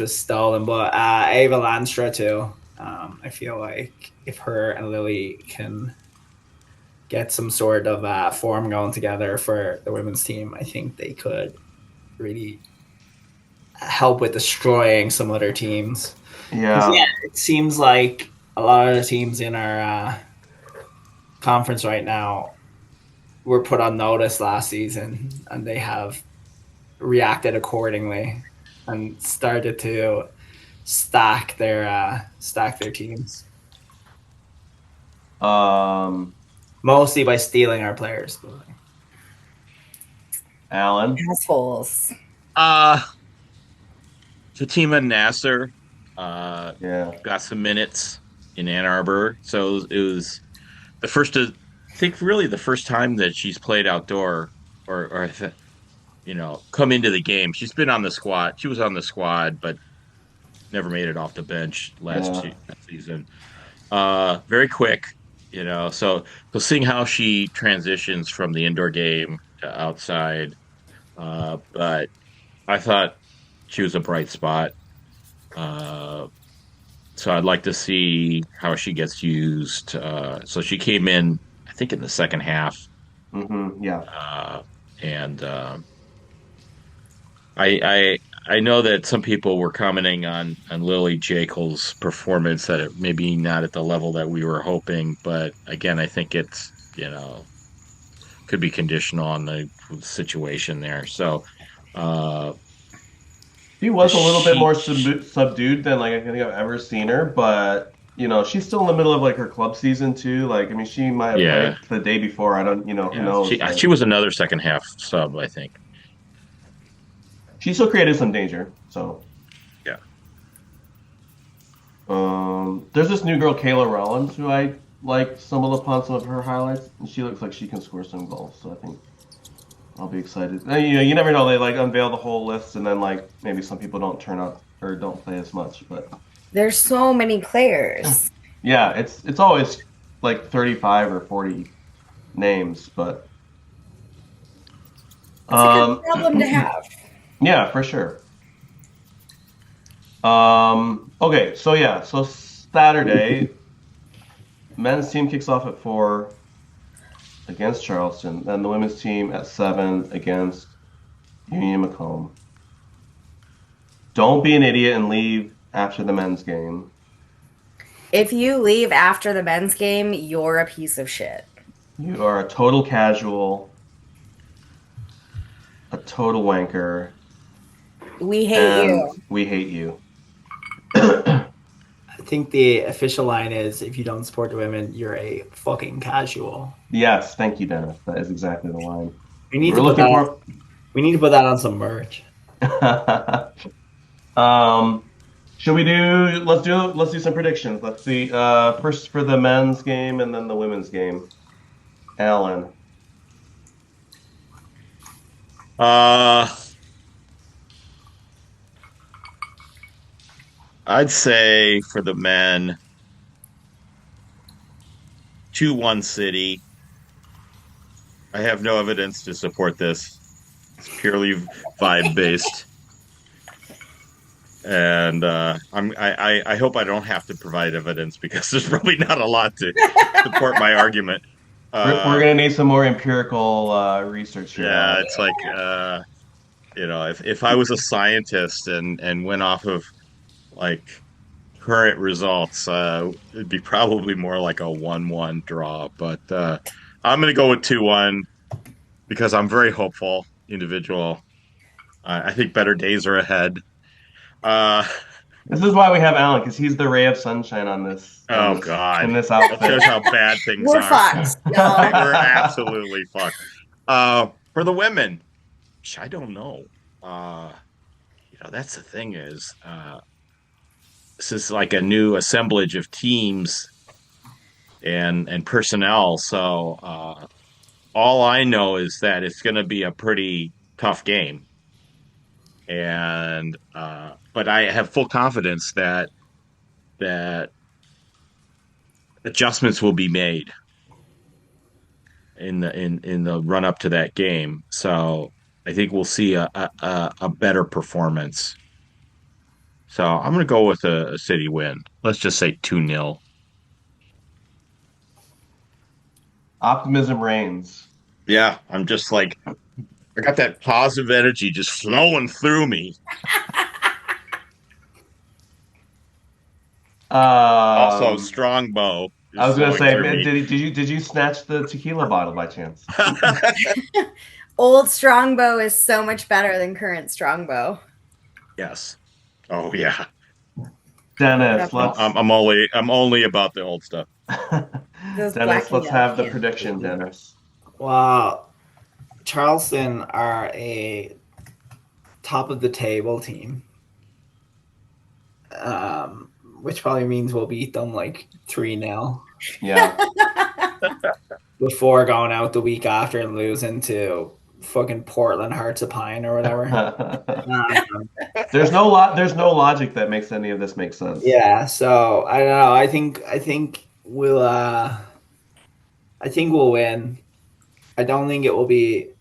stolen, but Ava Landstra too. I feel like if her and Lily can get some sort of form going together for the women's team, I think they could really help with destroying some other teams. Yeah, it seems like a lot of the teams in our conference right now were put on notice last season, and they have reacted accordingly and started to stack their teams. Mostly by stealing our players. Alan? Assholes. Fatima Nasser got some minutes in Ann Arbor. So it was the first time that she's played outdoor or come into the game. She's been on the squad. She was on the squad, but never made it off the bench last season. Very quick, so seeing how she transitions from the indoor game to outside. But I thought she was a bright spot. So I'd like to see how she gets used. So she came in, I think, in the second half. Mm-hmm, yeah. And I know that some people were commenting on Lily Jekyll's performance, that it maybe not at the level that we were hoping. But again, I think it's, could be conditional on the situation there. So she was a little bit more subdued than I think I've ever seen her, but she's still in the middle of her club season too. She might have played the day before. I don't, who knows? She was another second half sub, I think. She still created some danger. So yeah. There's this new girl, Kayla Rollins, who I stumbled upon some of her highlights, and she looks like she can score some goals. So I think I'll be excited. You never know. They unveil the whole list, and then maybe some people don't turn up or don't play as much. But there's so many players. Yeah, it's always like 35 or 40 names, but it's a good problem to have. Yeah, for sure. Okay, so Saturday, men's team kicks off at 4 against Charleston, then the women's team at 7 against Union Macomb. Don't be an idiot and leave after the men's game. If you leave after the men's game, you're a piece of shit. You are a total casual, a total wanker. We hate you. We hate you. I think the official line is, if you don't support the women, you're a fucking casual. Yes, thank you, Dennis. That is exactly the line. We need to put that on some merch. Should we let's do some predictions. Let's see. First for the men's game and then the women's game. Alan. I'd say for the men, 2-1 City. I have no evidence to support this. It's purely vibe based. And I hope I don't have to provide evidence because there's probably not a lot to support my argument. We're gonna need some more empirical research here. Yeah, it's like if I was a scientist and went off of like current results, it'd be probably more like a 1-1 draw. But I'm gonna go with 2-1 because I'm very hopeful individual. I think better days are ahead. This is why we have Alan, because he's the ray of sunshine on this. God! In this outfit. That shows how bad things We're are. fucked. We're absolutely fucked. For the women, I don't know. That's the thing is, this is like a new assemblage of teams and personnel. So all I know is that it's going to be a pretty tough game. And but I have full confidence that adjustments will be made in the run up to that game. So I think we'll see a better performance. So I'm going to go with a City win. Let's just say 2-0. Optimism reigns. Yeah, I'm just like, I got that positive energy just flowing through me. Also, Strongbow. I was going to say, did you snatch the tequila bottle by chance? Old Strongbow is so much better than current Strongbow. Yes. Oh yeah. Dennis, I'm only about the old stuff. Dennis, let's have the prediction, Dennis. Wow. Charleston are a top of the table team. Which probably means we'll beat them like 3-0. Yeah. Before going out the week after and losing to fucking Portland Hearts of Pine or whatever. There's no logic that makes any of this make sense. Yeah, so I don't know. I think we'll win. I don't think it will be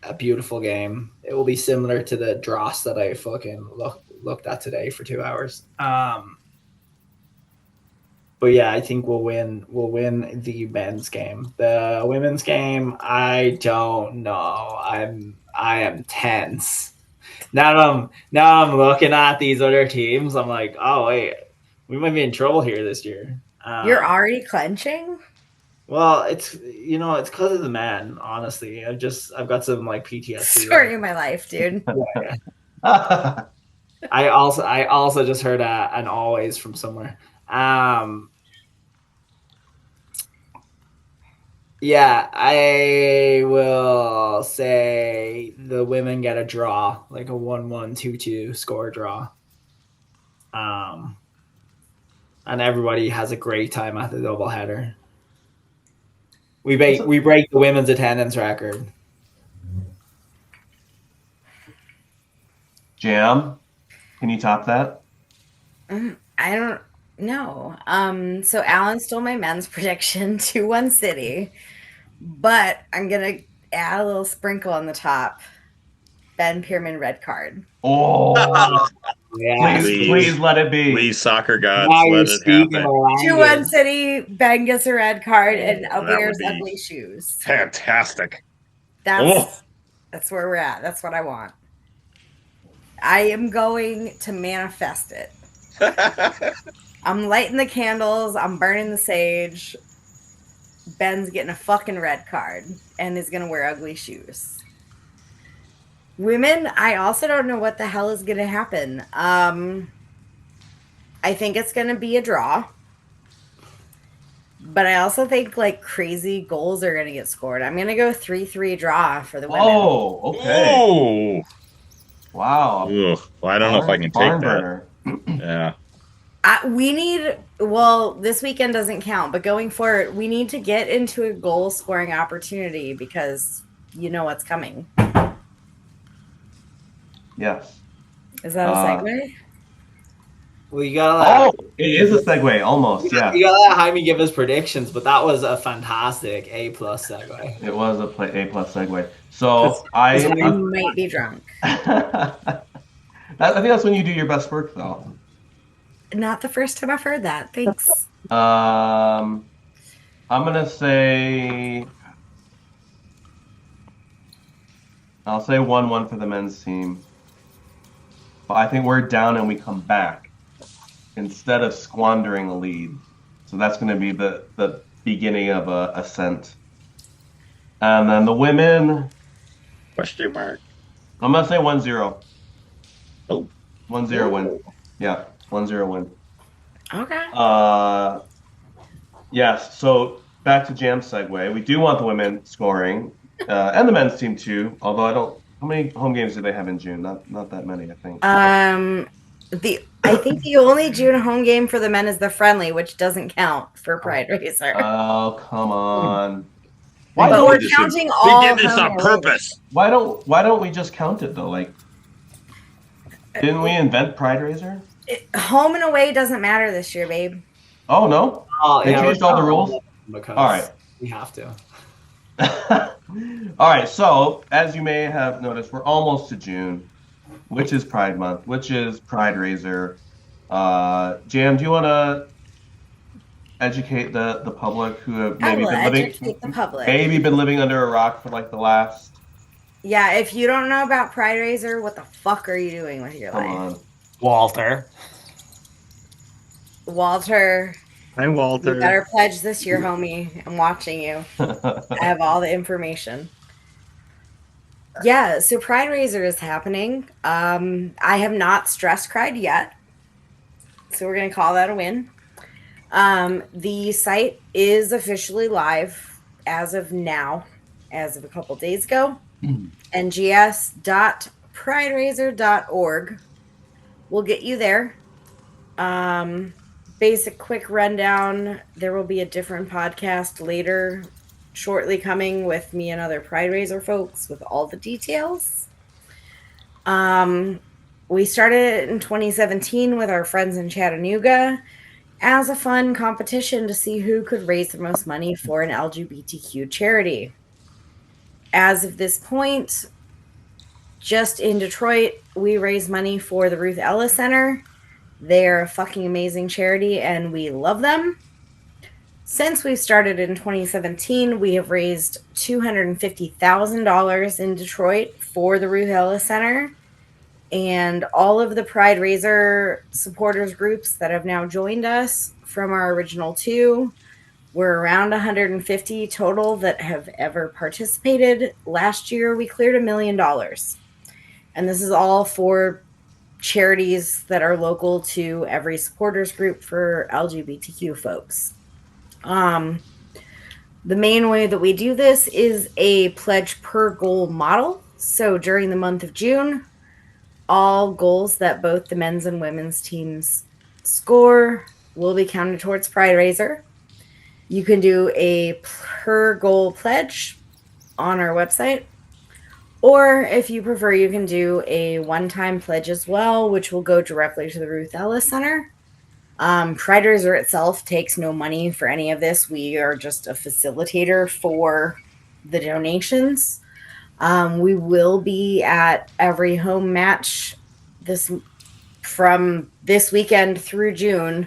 a beautiful game. It will be similar to the dross that I fucking looked at today for 2 hours. But yeah, I think we'll win. We'll win the men's game. The women's game, I don't know. I am tense. Now I'm looking at these other teams. I'm like, oh wait, we might be in trouble here this year. You're already clenching? Well, it's because of the man. Honestly, I've got some like PTSD. Story of my life, dude. Yeah. I also just heard an always from somewhere. Yeah, I will say the women get a draw, like a 1-1, 2-2 score draw. And everybody has a great time at the doubleheader. We break the women's attendance record. Jam, can you top that? I don't No. So Alan stole my men's prediction, 2-1 City. But I'm going to add a little sprinkle on the top. Ben Pirmann red card. Oh, Yeah. please let it be. Please, soccer gods, Now let you're it speaking happen. my 2-1 language. City, Ben gets a red card, and that wears would be ugly shoes. Fantastic. That's where we're at. That's what I want. I am going to manifest it. I'm lighting the candles. I'm burning the sage. Ben's getting a fucking red card and is going to wear ugly shoes. Women, I also don't know what the hell is going to happen. I think it's going to be a draw. But I also think like crazy goals are going to get scored. I'm going to go 3-3 draw for the women. Oh, okay. Oh. Wow. Ugh. Well, I don't know if I can take that. Yeah. This weekend doesn't count, but going forward, we need to get into a goal scoring opportunity because you know what's coming. Yes. Is that a segue? Well, you gotta. It is a segue, almost. Yeah. You gotta let Jaime give his predictions, but that was a fantastic A+ segue. It was a A+ segue. So I might be drunk. I think that's when you do your best work, though. Not the first time I've heard that. Thanks. I'm gonna say. I'll say 1-1 for the men's team. But I think we're down and we come back instead of squandering a lead. So that's going to be the beginning of a ascent. And then the women. Question mark. I'm going to say 1-0. Oh. 1-0 win. Yeah, 1-0 win. Okay. Yes, so back to Jam's segue. We do want the women scoring. And the men's team too, although I don't. How many home games do they have in June? Not that many, I think. I think the only June home game for the men is the friendly, which doesn't count for PRIDERAISER. Oh, come on! But we're counting all. We did this on purpose. Why don't we just count it though? Like, didn't we invent PRIDERAISER? Home and away doesn't matter this year, babe. Oh no! They changed all the rules. All right, we have to. All right, so as you may have noticed, we're almost to June, which is Pride Month, which is PRIDERAISER. Jam, do you want to educate the public who have maybe been living under a rock for like the last? Yeah, if you don't know about PRIDERAISER, what the fuck are you doing with your life? On. Walter. Hi, Walter. You better pledge this year, homie. I'm watching you. I have all the information. Yeah, so PRIDERAISER is happening. I have not stress cried yet, so we're going to call that a win. The site is officially live as of now, as of a couple days ago. ngs.prideraiser.org will get you there. Basic quick rundown. There will be a different podcast later, shortly coming with me and other PRIDERAISER folks with all the details. We started it in 2017 with our friends in Chattanooga as a fun competition to see who could raise the most money for an LGBTQ charity. As of this point, just in Detroit, we raise money for the Ruth Ellis Center. They're a fucking amazing charity, and we love them. Since we started in 2017, we have raised $250,000 in Detroit for the Ruth Ellis Center. And all of the PRIDERAISER supporters groups that have now joined us from our original 2, we're around 150 total that have ever participated. Last year, we cleared $1 million. And this is all for charities that are local to every supporters group for LGBTQ folks. The main way that we do this is a pledge per goal model. So during the month of June, all goals that both the men's and women's teams score will be counted towards PRIDERAISER. You can do a per goal pledge on our website. Or if you prefer, you can do a one-time pledge as well, which will go directly to the Ruth Ellis Center. PRIDERAISER itself takes no money for any of this. We are just a facilitator for the donations. We will be at every home match from this weekend through June,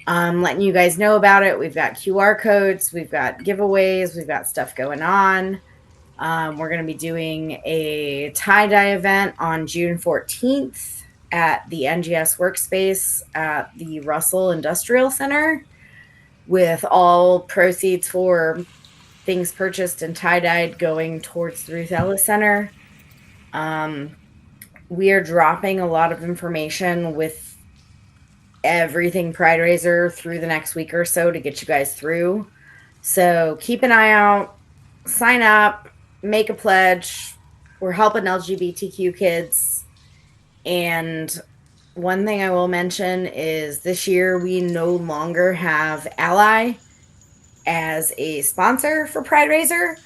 letting you guys know about it. We've got QR codes, we've got giveaways, we've got stuff going on. We're going to be doing a tie-dye event on June 14th at the NGS Workspace at the Russell Industrial Center, with all proceeds for things purchased and tie-dyed going towards the Ruth Ellis Center. We are dropping a lot of information with everything PRIDERAISER through the next week or so to get you guys through. So keep an eye out, sign up, make a pledge. We're helping LGBTQ kids. And one thing I will mention is this year we no longer have Ally as a sponsor for PRIDERAISER.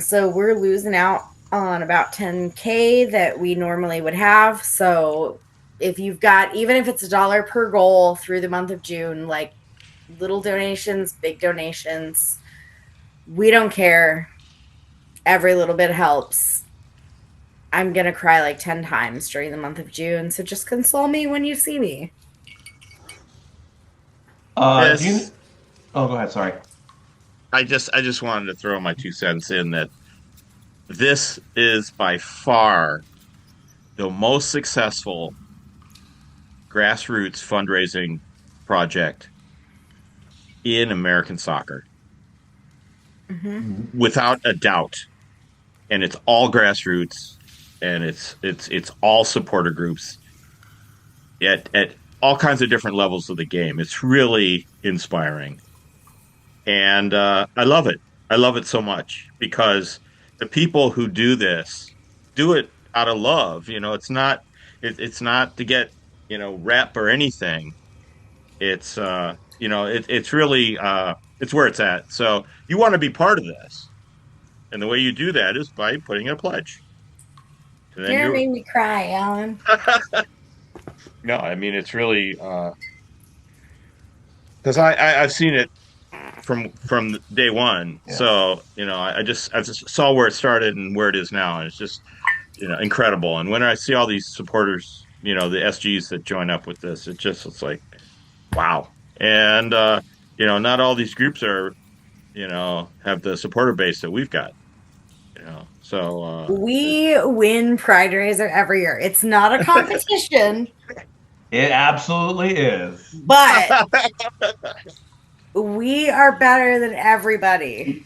So we're losing out on about $10K that we normally would have. So if you've got, even if it's $1 per goal through the month of June, like little donations, big donations, we don't care. Every little bit helps. I'm going to cry like 10 times during the month of June. So just console me when you see me. Oh, go ahead. Sorry. I just wanted to throw my 2 cents in that this is by far the most successful grassroots fundraising project in American soccer. Mm-hmm. Without a doubt. And it's all grassroots, and it's all supporter groups at all kinds of different levels of the game. It's really inspiring. And I love it. I love it so much because the people who do this do it out of love. You know, it's not to get, rep or anything. It's, it's really, it's where it's at. So you want to be part of this. And the way you do that is by putting a pledge. You're going to make me cry, Alan. No, I mean, it's really, because I've seen it from day one. Yeah. So, I just saw where it started and where it is now. And it's just, incredible. And when I see all these supporters, the SGs that join up with this, it's like, wow. And, not all these groups are, have the supporter base that we've got, so. We win PRIDERAISER every year. It's not a competition. It absolutely is. But we are better than everybody.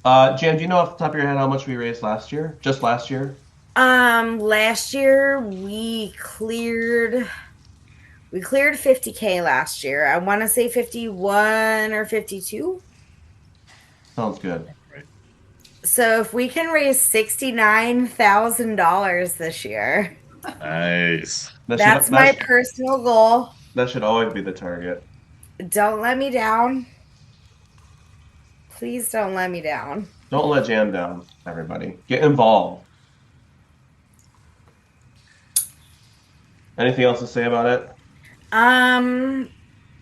Jan, do you know off the top of your head how much we raised last year? Just last year? Last year we cleared 50K last year. I want to say 51 or 52. Sounds good. So if we can raise $69,000 this year. Nice. That's my personal goal. That should always be the target. Don't let me down. Please don't let me down. Don't let Jan down, everybody. Get involved. Anything else to say about it?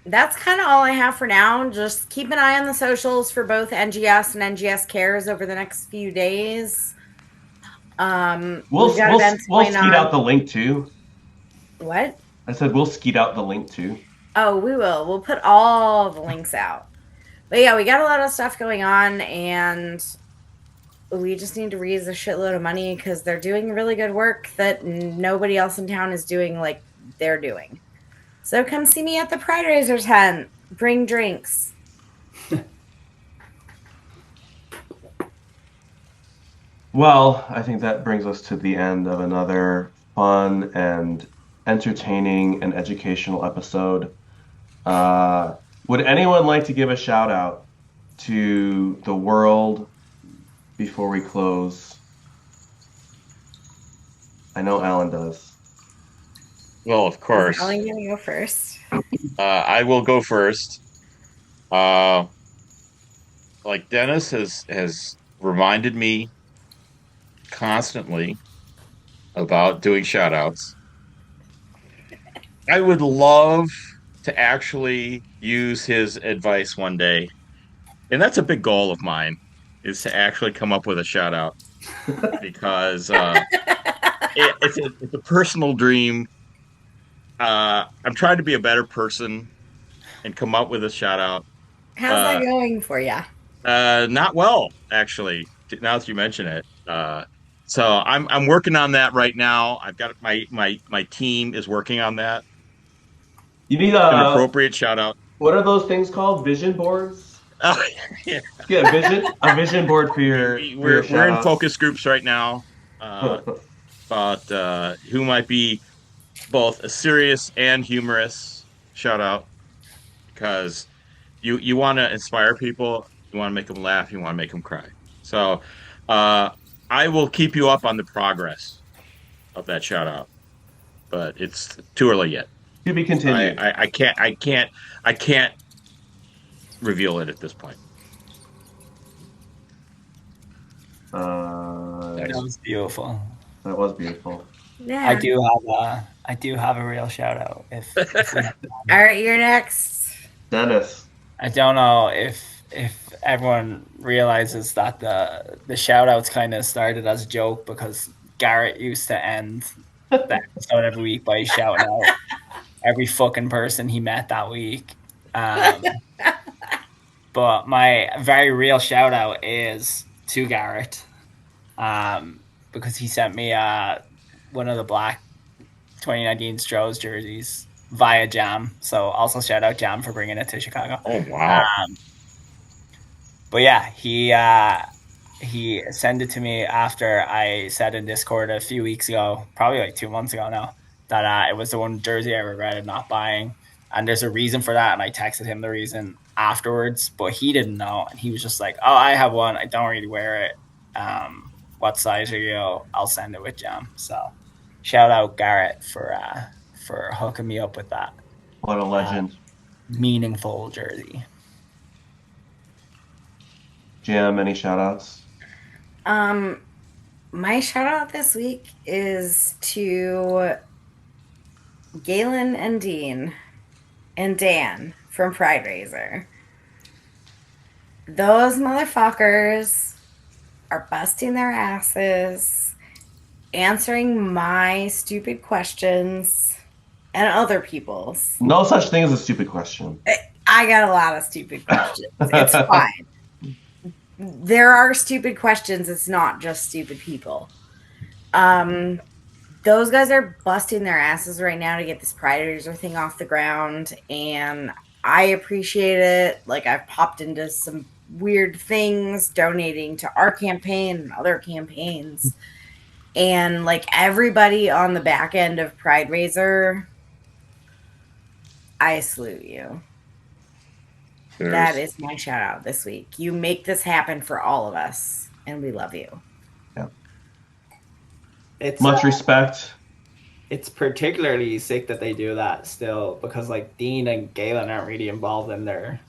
That's kind of all I have for now. Just keep an eye on the socials for both NGS and NGS Cares over the next few days. We'll skeet out the link too. What? I said we'll skeet out the link too. Oh, we will. We'll put all the links out. But yeah, we got a lot of stuff going on, and we just need to raise a shitload of money because they're doing really good work that nobody else in town is doing like they're doing. So come see me at the PRIDERAISER tent. Bring drinks. Well, I think that brings us to the end of another fun and entertaining and educational episode. Would anyone like to give a shout out to the world before we close? I know Alan does. Well, of course. Alan, gonna go first. I will go first. Like Dennis has reminded me constantly about doing shout outs. I would love to actually use his advice one day, and that's a big goal of mine, is to actually come up with a shout out because it's a personal dream. I'm trying to be a better person and come up with a shout out. How's that going for you? Not well, actually. Now that you mention it, so I'm working on that right now. I've got my team is working on that. You need an appropriate shout out. What are those things called? Vision boards? Oh, yeah. Yeah, a vision board for your. We're in focus groups right now, about who might be both a serious and humorous shout out, because you want to inspire people, you want to make them laugh, you want to make them cry. So I will keep you up on the progress of that shout out, but it's too early yet. To be continued. I can't reveal it at this point. That was beautiful. That was beautiful. Yeah. I do have a real shout out. If All right, you're next. Dennis. I don't know if everyone realizes that the shout outs kind of started as a joke, because Garrett used to end the episode every week by shouting out every fucking person he met that week. But my very real shout out is to Garrett, because he sent me one of the black 2019 Strohs jerseys via Jam. So also shout out Jam for bringing it to Chicago. Oh wow! But yeah, he sent it to me after I said in Discord a few weeks ago, probably like 2 months ago now, that it was the one jersey I regretted not buying. And there's a reason for that, and I texted him the reason afterwards, but he didn't know, and he was just like, "Oh, I have one. I don't really wear it. What size are you? I'll send it with Jam." So, shout out Garrett for hooking me up with that. What a legend! Meaningful jersey. Jam, any shout outs? My shout out this week is to Galen and Dean and Dan from PRIDERAISER. Those motherfuckers are busting their asses, answering my stupid questions and other people's. No such thing as a stupid question. I got a lot of stupid questions. It's fine. There are stupid questions. It's not just stupid people. Those guys are busting their asses right now to get this PRIDERAISER thing off the ground, and I appreciate it. Like, I've popped into some weird things, donating to our campaign and other campaigns, and like everybody on the back end of PRIDERAISER, I salute you. That is my shout out this week. You make this happen for all of us, and we love you. It's much respect. It's particularly sick that they do that still, because like Dean and Galen aren't really involved in their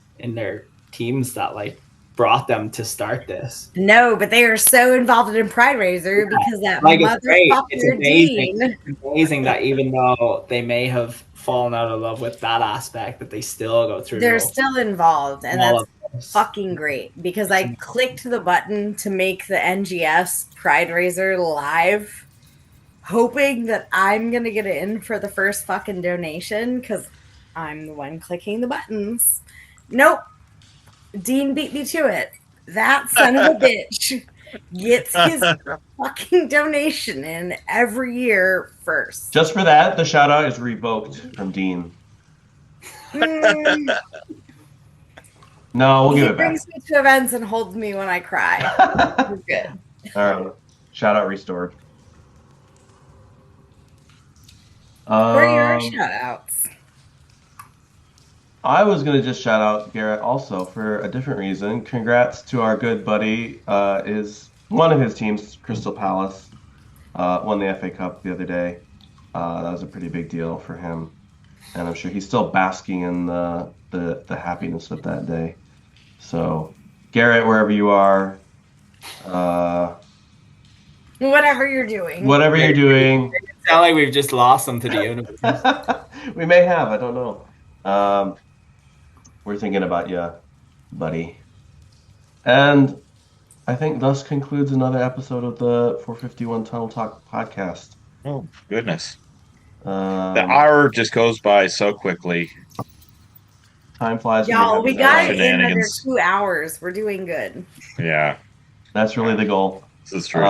teams that like brought them to start this. No, but they are so involved in PRIDERAISER because that like, motherfucker Dean. It's amazing that even though they may have fallen out of love with that aspect, that they still go through. They're still involved, and that's fucking great, because I clicked the button to make the NGS PRIDERAISER live, hoping that I'm going to get in for the first fucking donation, because I'm the one clicking the buttons. Nope. Dean beat me to it. That son of a bitch gets his fucking donation in every year first. Just for that, the shout out is revoked from Dean. No, we'll give it back. He brings me to events and holds me when I cry. We're good. All right. Shout out restored. What are your shout outs? I was going to just shout out Garrett also for a different reason. Congrats to our good buddy. One of his teams, Crystal Palace, won the FA Cup the other day. That was a pretty big deal for him. And I'm sure he's still basking in the happiness of that day. So, Garrett, wherever you are, whatever you're doing. Whatever you're doing. It's not like we've just lost them to the universe. We may have, I don't know. We're thinking about you, buddy. And I think thus concludes another episode of the 451 Tunnel Talk podcast. Oh, goodness. The hour just goes by so quickly. Time flies. Y'all, we got in under 2 hours. We're doing good. Yeah. That's really the goal. This is true.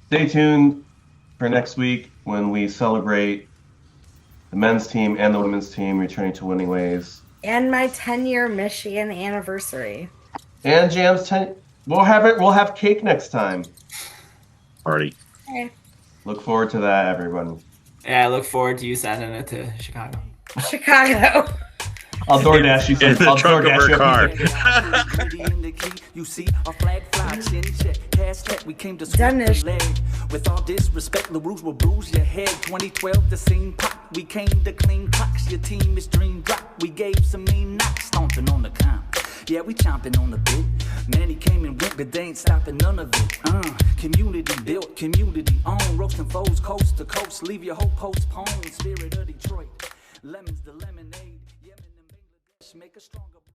Stay tuned for next week when we celebrate the men's team and the women's team returning to winning ways. And my 10-year Michigan anniversary. And Jam's 10. We'll have cake next time. Party. Okay. Look forward to that, everyone. Yeah, I look forward to you sending it to Chicago. Chicago. I'll DoorDash you. In the trunk of her car. You see a flag fly, chin check, cash check. We came to Denis. With all disrespect, the rules will bruise your head. 2012, the scene pop. We came to clean clocks. Your team is dream drop. We gave some mean knocks, stomping on the count. Yeah, we chomping on the bit. Many came and went, but they ain't stopping none of it. Community built, community owned. Roasting foes coast to coast. Leave your hope postponed. Spirit of Detroit. Lemons the lemonade. Yemen and Bangladesh make a stronger.